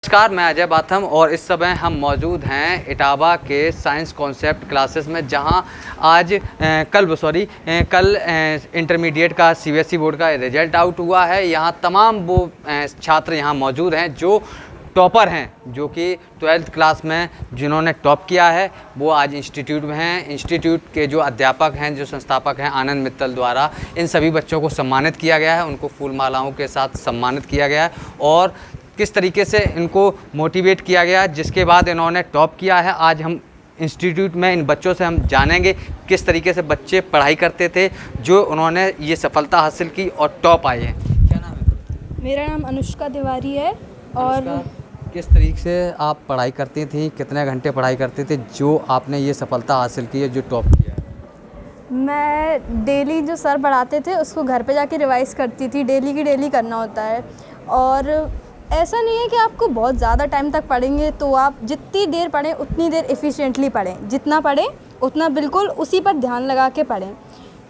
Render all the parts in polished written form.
नमस्कार, मैं अजय बाथम और इस समय हम मौजूद हैं इटावा के साइंस कॉन्सेप्ट क्लासेस में, जहां आज कल इंटरमीडिएट का सीबीएसई बोर्ड का रिजल्ट आउट हुआ है। यहां तमाम वो छात्र यहां मौजूद हैं जो टॉपर हैं, जो कि 12th क्लास में जिन्होंने टॉप किया है, वो आज इंस्टीट्यूट में हैं। इंस्टीट्यूट के जो अध्यापक हैं, जो संस्थापक हैं आनंद मित्तल द्वारा इन सभी बच्चों को सम्मानित किया गया है, उनको फूल मालाओं के साथ सम्मानित किया गया है और किस तरीके से इनको मोटिवेट किया गया, जिसके बाद इन्होंने टॉप किया है। आज हम इंस्टीट्यूट में इन बच्चों से हम जानेंगे किस तरीके से बच्चे पढ़ाई करते थे जो उन्होंने ये सफलता हासिल की और टॉप आए हैं। क्या नाम है? मेरा नाम अनुष्का तिवारी है। और किस तरीके से आप पढ़ाई करती थी, कितने घंटे पढ़ाई करते थे जो आपने ये सफलता हासिल की है, जो टॉप किया है? मैं डेली जो सर पढ़ाते थे उसको घर पे जाके रिवाइज़ करती थी। डेली की डेली करना होता है और ऐसा नहीं है कि आपको बहुत ज़्यादा टाइम तक पढ़ेंगे तो आप जितनी देर पढ़ें उतनी देर एफिशिएंटली पढ़ें, जितना पढ़ें उतना बिल्कुल उसी पर ध्यान लगा के पढ़ें।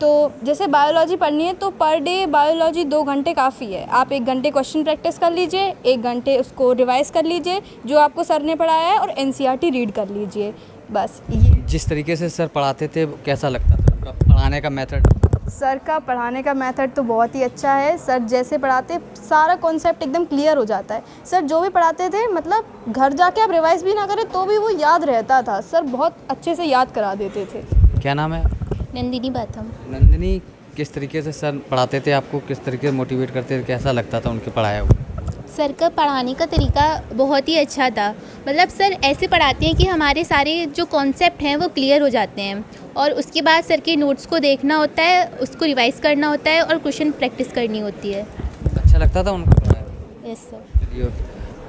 तो जैसे बायोलॉजी पढ़नी है तो पर डे बायोलॉजी 2 घंटे काफ़ी है। आप 1 घंटे क्वेश्चन प्रैक्टिस कर लीजिए, 1 घंटे उसको रिवाइज़ कर लीजिए जो आपको सर ने पढ़ाया है, और एनसीईआरटी रीड कर लीजिए। बस ये जिस तरीके से सर पढ़ाते थे कैसा लगता था उनका पढ़ाने का मेथड? सर का पढ़ाने का मेथड तो बहुत ही अच्छा है। सर जैसे पढ़ाते सारा कॉन्सेप्ट एकदम क्लियर हो जाता है। सर जो भी पढ़ाते थे मतलब घर जाके आप रिवाइज़ भी ना करें तो भी वो याद रहता था। सर बहुत अच्छे से याद करा देते थे। क्या नाम है? नंदिनी बाथम। नंदिनी, किस तरीके से सर पढ़ाते थे आपको, किस तरीके से मोटिवेट करते थे, कैसा लगता था उनके पढ़ाया हुआ? सर का पढ़ाने का तरीका बहुत ही अच्छा था। मतलब सर ऐसे पढ़ाते हैं कि हमारे सारे जो कॉन्सेप्ट हैं वो क्लियर हो जाते हैं, और उसके बाद सर के नोट्स को देखना होता है, उसको रिवाइज़ करना होता है और क्वेश्चन प्रैक्टिस करनी होती है। अच्छा लगता था उनको पढ़ाया? Yes sir. चलिए,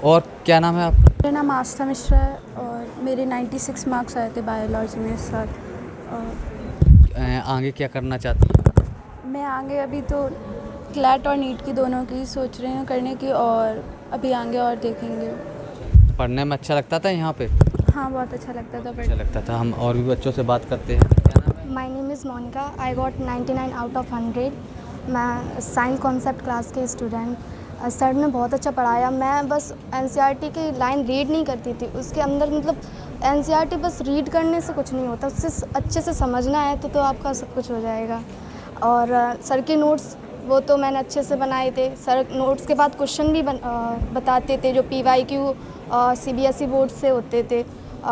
और क्या नाम है आपका? मेरा नाम आस्था मिश्रा है और मेरे 96 मार्क्स आए थे बायोलॉजी में सर। और आगे क्या करना चाहती हैं? मैं आगे अभी तो क्लैट और नीट की दोनों की सोच रही हूँ करने की, और अभी आगे और देखेंगे। पढ़ने में अच्छा लगता था यहाँ पे? हाँ, बहुत अच्छा लगता था अच्छा लगता था। हम और भी बच्चों से बात करते हैं। क्या नाम है? My name is Monika. I got 99 out of 100। मैं साइंस कॉन्सेप्ट क्लास के स्टूडेंट। सर ने बहुत अच्छा पढ़ाया। मैं बस एनसीईआरटी की लाइन रीड नहीं करती थी, उसके अंदर मतलब एनसीईआरटी बस रीड करने से कुछ नहीं होता, उससे अच्छे से समझना है तो आपका सब कुछ हो जाएगा। और सर के नोट्स वो तो मैंने अच्छे से बनाए थे। सर नोट्स के बाद क्वेश्चन भी बताते थे जो PYQ CBSE बोर्ड से होते थे,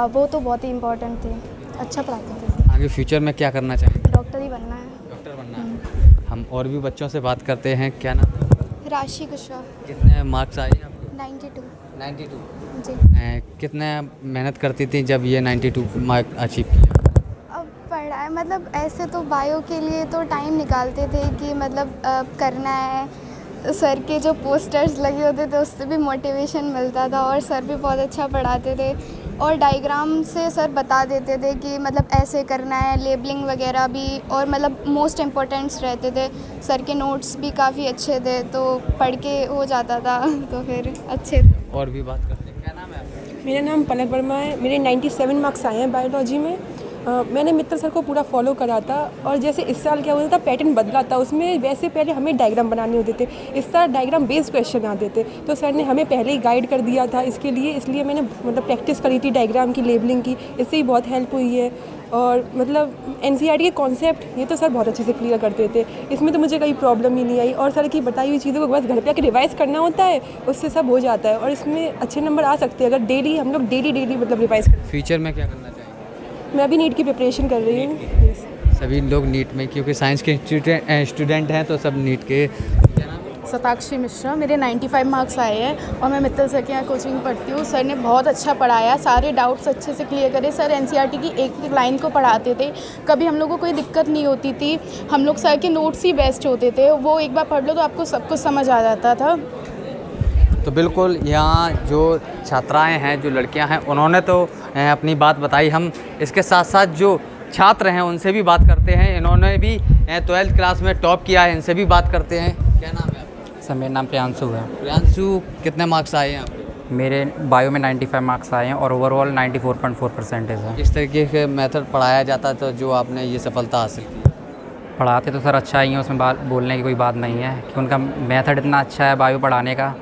वो तो बहुत ही इम्पोर्टेंट थे। अच्छा पढ़ाते थे। आगे फ्यूचर में क्या करना चाहेंगे? डॉक्टर ही बनना है। डॉक्टर बनना है। हम और भी बच्चों से बात करते हैं। क्या नाम है? राशि कुशवाहा। कितने मार्क्स आए आपको? 92 92। जी। कितने मेहनत करती थी जब ये 92 मार्क अचीव किया? अब पढ़ाई मतलब ऐसे तो बायो के लिए तो टाइम निकालते थे कि मतलब करना है। सर के जो पोस्टर्स लगे होते थे उससे भी मोटिवेशन मिलता था, और सर भी बहुत अच्छा पढ़ाते थे और डायग्राम से सर बता देते थे कि मतलब ऐसे करना है, लेबलिंग वगैरह भी, और मतलब मोस्ट इम्पोर्टेंट्स रहते थे। सर के नोट्स भी काफ़ी अच्छे थे तो पढ़ के हो जाता था तो फिर अच्छे थे। और भी बात करते हैं। क्या नाम है आपका? मेरा नाम पलक वर्मा है। मेरे 97 मार्क्स आए हैं बायोलॉजी में। मैंने मित्तल सर को पूरा फॉलो करा था, और जैसे इस साल क्या होता था, पैटर्न बदला था उसमें। वैसे पहले हमें डायग्राम बनाने होते थे, इस साल डायग्राम बेस्ड क्वेश्चन आते थे, तो सर ने हमें पहले ही गाइड कर दिया था इसके लिए। इसलिए मैंने मतलब प्रैक्टिस करी थी डायग्राम की, लेबलिंग की, इससे ही बहुत हेल्प हुई है। और मतलब एनसीईआरटी के कॉन्सेप्ट ये तो सर बहुत अच्छे से क्लियर करते थे, इसमें तो मुझे कोई प्रॉब्लम ही नहीं आई। और सर की बताई हुई चीज़ों को बस घर पे आके रिवाइज़ करना होता है, उससे सब हो जाता है, और इसमें अच्छे नंबर आ सकते हैं अगर डेली हम लोग डेली मतलब रिवाइज़ करें। फ्यूचर में क्या करना चाहेंगे? मैं अभी नीट की प्रिपरेशन कर रही हूँ। सभी लोग नीट में, क्योंकि साइंस के स्टूडेंट हैं तो सब नीट के। क्या नाम है? सताक्षी मिश्रा। मेरे 95 मार्क्स आए हैं और मैं मित्तल सर के यहाँ कोचिंग पढ़ती हूँ। सर ने बहुत अच्छा पढ़ाया, सारे डाउट्स अच्छे से क्लियर करे। सर एनसीईआरटी की एक एक लाइन को पढ़ाते थे, कभी हम लोग को कोई दिक्कत नहीं होती थी। हम लोग सर के नोट्स ही बेस्ट होते थे, वो एक बार पढ़ लो तो आपको सब कुछ समझ आ जाता था। तो बिल्कुल यहाँ जो छात्राएं हैं, जो लड़कियां हैं, उन्होंने तो अपनी बात बताई। हम इसके साथ साथ जो छात्र हैं उनसे भी बात करते हैं। इन्होंने भी 12th क्लास में टॉप किया है, इनसे भी बात करते हैं। क्या नाम है आपका? सर मेरा नाम प्रियांशु है। प्रियांशु, कितने मार्क्स आए हैं आपके? मेरे बायो में 95 मार्क्स आए हैं और ओवरऑल 94.4% है। किस तरीके के मेथड पढ़ाया जाता तो जो आपने ये सफलता हासिल की? पढ़ाते तो सर अच्छा ही है, उसमें बात बोलने की कोई बात नहीं है कि उनका मेथड इतना अच्छा है बायो पढ़ाने का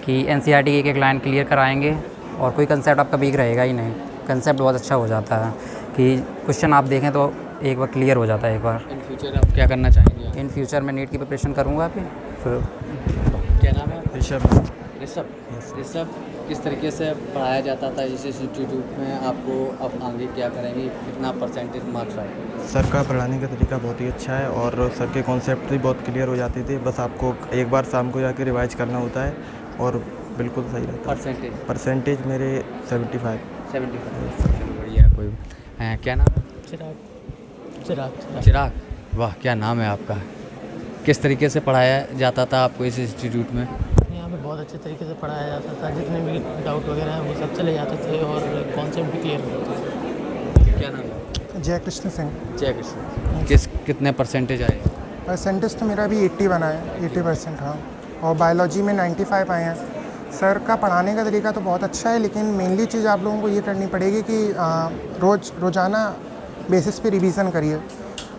कि NCERT की एक लाइन क्लियर कराएंगे और कोई कंसेप्ट आपका वीक रहेगा ही नहीं। कंसेप्ट बहुत अच्छा हो जाता है कि क्वेश्चन आप देखें तो एक बार क्लियर हो जाता है एक बार। इन फ्यूचर आप क्या करना चाहेंगे? इन फ्यूचर में नीट की प्रिपरेशन करूँगा फिर। क्या नाम है आपका? ऋषभ। ऋषभ, किस तरीके से पढ़ाया जाता था इस इंस्टीट्यूट में? आपको अब आगे क्या करेंगे? कितना परसेंटेज मार्क्स आए? सर का पढ़ाने का तरीका बहुत ही अच्छा है और सर के कॉन्सेप्ट भी बहुत क्लियर हो जाते थे। बस आपको एक बार शाम को जाकर रिवाइज करना होता है और बिल्कुल सही रहता है। परसेंटेज मेरे 75। बढ़िया। कोई क्या नाम? चिराग। वाह, क्या नाम है आपका? किस तरीके से पढ़ाया जाता था आपको इस इंस्टीट्यूट में? यहाँ पे बहुत अच्छे तरीके से पढ़ाया जाता था, जितने भी डाउट वगैरह हैं वो सब चले जाते थे और कॉन्सेप्ट भी क्लियर होते थे। क्या नाम है? जय कृष्ण सिंह। जय कृष्ण। कितने परसेंटेज आए? परसेंटेज तो मेरा भी 80 बना है, 80%। हाँ, और बायोलॉजी में 95 आए हैं। सर का पढ़ाने का तरीका तो बहुत अच्छा है, लेकिन मेनली चीज़ आप लोगों को ये करनी पड़ेगी कि रोज़ाना बेसिस पे रिवीजन करिए।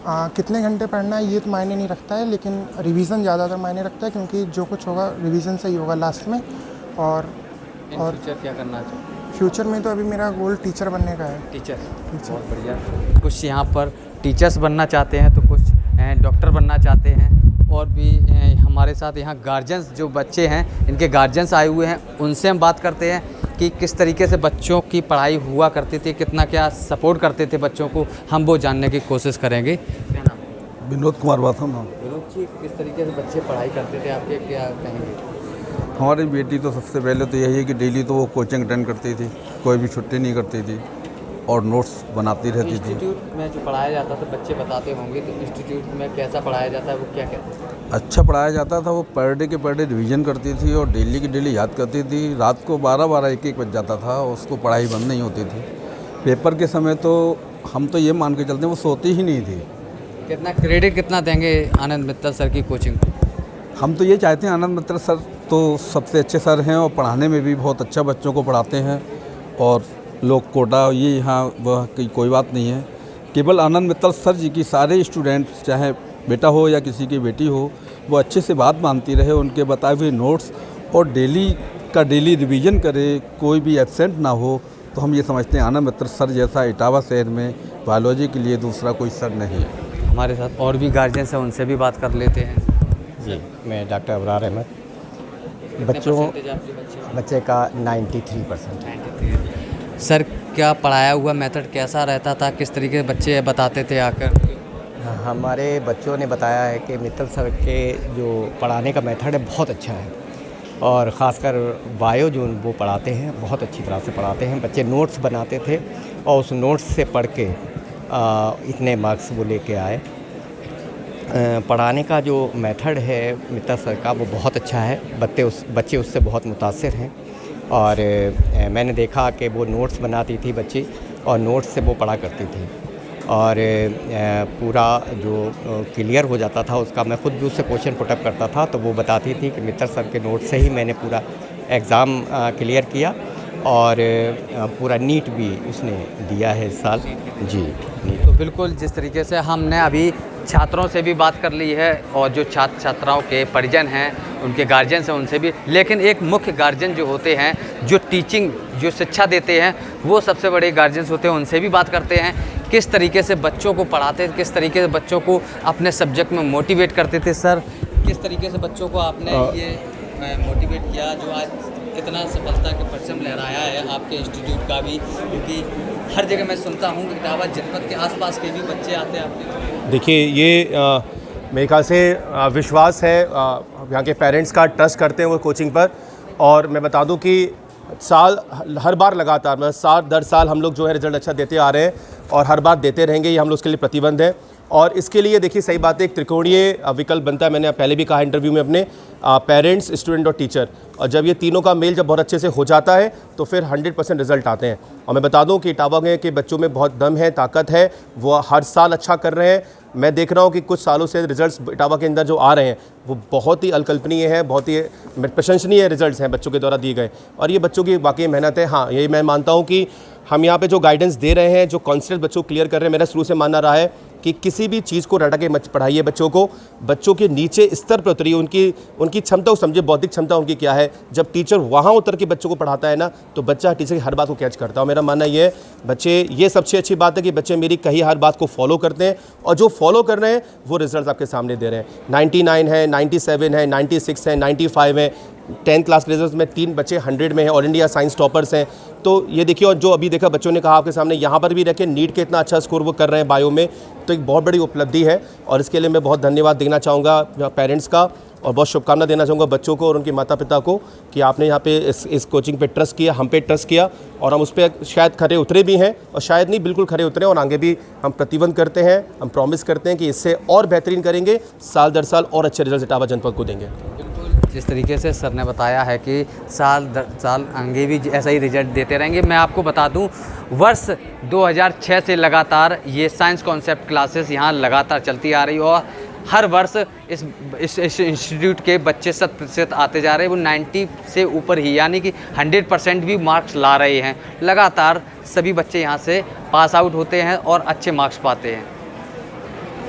कितने घंटे पढ़ना है ये तो मायने नहीं रखता है, लेकिन रिवीजन ज़्यादातर मायने रखता है, क्योंकि जो कुछ होगा रिवीजन से ही होगा लास्ट में। और फ्यूचर क्या करना चाहिए? फ्यूचर में तो अभी मेरा गोल टीचर बनने का है। टीचर। बहुत बढ़िया। कुछ यहाँ पर टीचर्स बनना चाहते हैं तो कुछ डॉक्टर बनना चाहते हैं, और भी हमारे साथ यहाँ गार्जियंस जो बच्चे हैं इनके गार्जियंस आए हुए हैं, उनसे हम बात करते हैं कि किस तरीके से बच्चों की पढ़ाई हुआ करती थी, कितना क्या सपोर्ट करते थे बच्चों को, हम वो जानने की कोशिश करेंगे। क्या नाम? विनोद कुमार बाथम। विनोद जी, किस तरीके से बच्चे पढ़ाई करते थे आपके, क्या कहेंगे? हमारी बेटी तो सबसे पहले तो यही है कि डेली तो वो कोचिंग अटेंड करती थी, कोई भी छुट्टी नहीं करती थी और नोट्स बनाती रहती थी। इंस्टीट्यूट में जो पढ़ाया जाता था, बच्चे बताते होंगे, तो इंस्टीट्यूट में कैसा पढ़ाया जाता है, वो क्या कहते हैं? अच्छा पढ़ाया जाता था। वो पर डे के पर डे रिवीजन करती थी और डेली की डेली याद करती थी। रात को 12-12, 1-1 बज जाता था, उसको पढ़ाई बंद नहीं होती थी। पेपर के समय तो हम तो ये मान के चलते हैं वो सोती ही नहीं थी। कितना क्रेडिट कितना देंगे आनंद मित्तल सर की कोचिंग को? हम तो ये चाहते हैं, आनंद मित्तल सर तो सबसे अच्छे सर हैं और पढ़ाने में भी बहुत अच्छा बच्चों को पढ़ाते हैं, और लोग कोटा ये यहाँ वह की कोई बात नहीं है। केवल आनंद मित्तल सर जी की सारे स्टूडेंट, चाहे बेटा हो या किसी की बेटी हो, वो अच्छे से बात मानती रहे, उनके बताए हुए नोट्स और डेली का डेली रिवीजन करे, कोई भी एब्सेंट ना हो। तो हम ये समझते हैं आनंद मित्तल सर जैसा इटावा शहर में बायोलॉजी के लिए दूसरा कोई सर नहीं है। हमारे साथ और भी गार्जियंस हैं, उनसे भी बात कर लेते हैं। जी, मैं डॉक्टर अबरार अहमद। बच्चे का 93%। सर, क्या पढ़ाया हुआ मेथड कैसा रहता था, किस तरीके से बच्चे बताते थे आकर? हमारे बच्चों ने बताया है कि मित्तल सर के जो पढ़ाने का मेथड है बहुत अच्छा है, और ख़ासकर बायो जो वो पढ़ाते हैं बहुत अच्छी तरह से पढ़ाते हैं। बच्चे नोट्स बनाते थे और उस नोट्स से पढ़ के इतने मार्क्स वो लेके आए। पढ़ाने का जो मेथड है मित्तल सर का वो बहुत अच्छा है। बच्चे उससे बहुत मुतासिर हैं, और मैंने देखा कि वो नोट्स बनाती थी बच्ची, और नोट्स से वो पढ़ा करती थी, और पूरा जो क्लियर हो जाता था उसका। मैं ख़ुद भी उससे क्वेश्चन पुटअप करता था, तो वो बताती थी कि मित्तल सर के नोट से ही मैंने पूरा एग्ज़ाम क्लियर किया, और पूरा नीट भी उसने दिया है इस साल। जी, तो बिल्कुल जिस तरीके से हमने अभी छात्रों से भी बात कर ली है, और जो छात्र छात्राओं के परिजन हैं, उनके गार्जियंस हैं, उनसे भी, लेकिन एक मुख्य गार्जियन जो होते हैं, जो टीचिंग जो शिक्षा देते हैं, वो सबसे बड़े गार्जियंस होते हैं। उनसे भी बात करते हैं किस तरीके से बच्चों को पढ़ाते थे, किस तरीके से बच्चों को अपने सब्जेक्ट में मोटिवेट करते थे। सर, किस तरीके से बच्चों को आपने ये मोटिवेट किया जो आज इतना सफलता के परचम लहराया है आपके इंस्टीट्यूट का भी? क्योंकि हर जगह मैं सुनता हूँ कि इटावा जनपद के आसपास के भी बच्चे आते हैं आपके। देखिए, ये मेरे ख्याल से विश्वास है, यहाँ के पेरेंट्स का ट्रस्ट करते हैं वो कोचिंग पर। और मैं बता दूँ कि हर बार लगातार, मतलब साल दर साल हम लोग जो है रिजल्ट अच्छा देते आ रहे हैं, और हर बार देते रहेंगे, ये हम लोग उसके लिए प्रतिबद्ध हैं। और इसके लिए देखिए, सही बात है, एक त्रिकोणीय विकल्प बनता है। मैंने पहले भी कहा इंटरव्यू में अपने, पेरेंट्स, स्टूडेंट और टीचर, और जब ये तीनों का मेल जब बहुत अच्छे से हो जाता है तो फिर 100% रिजल्ट आते हैं। और मैं बता दूं कि इटावा के बच्चों में बहुत दम है, ताकत है, वो हर साल अच्छा कर रहे हैं। मैं देख रहा हूँ कि कुछ सालों से रिजल्ट्स इटावा के अंदर जो आ रहे हैं वो बहुत ही अकल्पनीय है, बहुत ही प्रशंसनीय रिजल्ट्स हैं बच्चों के द्वारा दिए गए, और ये बच्चों की वाकई मेहनत है। हाँ, यही मैं मानता हूँ कि हम यहाँ पे जो गाइडेंस दे रहे हैं, जो कॉन्सेप्ट बच्चों को क्लियर कर रहे हैं, मेरा शुरू से मानना रहा है कि किसी भी चीज़ को रटा के मत पढ़ाइए बच्चों को, बच्चों के नीचे स्तर पर उतरिए, उनकी क्षमता को समझिए, बौद्धिक क्षमता उनकी क्या है। जब टीचर वहाँ उतर के बच्चों को पढ़ाता है ना, तो बच्चा टीचर की हर बात को कैच करता है। मेरा मानना ये है बच्चे, ये सबसे अच्छी बात है कि बच्चे मेरी कही हर बात को फॉलो करते हैं, और जो फॉलो कर रहे हैं वो रिजल्ट आपके सामने दे रहे हैं। 99 है, 97 है, 96 है, 95 है। 10th क्लास के रिजल्ट में 3 बच्चे 100 में हैं, ऑल इंडिया साइंस टॉपर्स हैं। तो ये देखिए, और जो अभी देखा बच्चों ने कहा आपके सामने, यहाँ पर भी रखे नीट के इतना अच्छा स्कोर वो कर रहे हैं बायो में, तो एक बहुत बड़ी उपलब्धि है। और इसके लिए मैं बहुत धन्यवाद देना चाहूँगा पेरेंट्स का, और बहुत शुभकामना देना चाहूँगा बच्चों को और उनके माता पिता को कि आपने यहाँ पे इस कोचिंग पे ट्रस्ट किया, हम पे ट्रस्ट किया, और हम उस पर शायद खरे उतरे भी हैं, और शायद नहीं बिल्कुल खरे उतरे, और आगे भी हम प्रतिबंध करते हैं, हम प्रॉमिस करते हैं कि इससे और बेहतरीन करेंगे, साल दर साल और अच्छे रिजल्ट इटावा जनपद को देंगे। जिस तरीके से सर ने बताया है कि साल दर साल आगे भी ऐसा ही रिजल्ट देते रहेंगे। मैं आपको बता दूं, वर्ष 2006 से लगातार ये साइंस कॉन्सेप्ट क्लासेस यहाँ लगातार चलती आ रही, और हर वर्ष इस इंस्टीट्यूट के बच्चे 100% आते जा रहे हैं, वो 90 से ऊपर ही, यानी कि 100% भी मार्क्स ला रहे हैं। लगातार सभी बच्चे यहाँ से पास आउट होते हैं और अच्छे मार्क्स पाते हैं।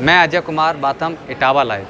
मैं अजय कुमार बाथम, इटावा लाइव।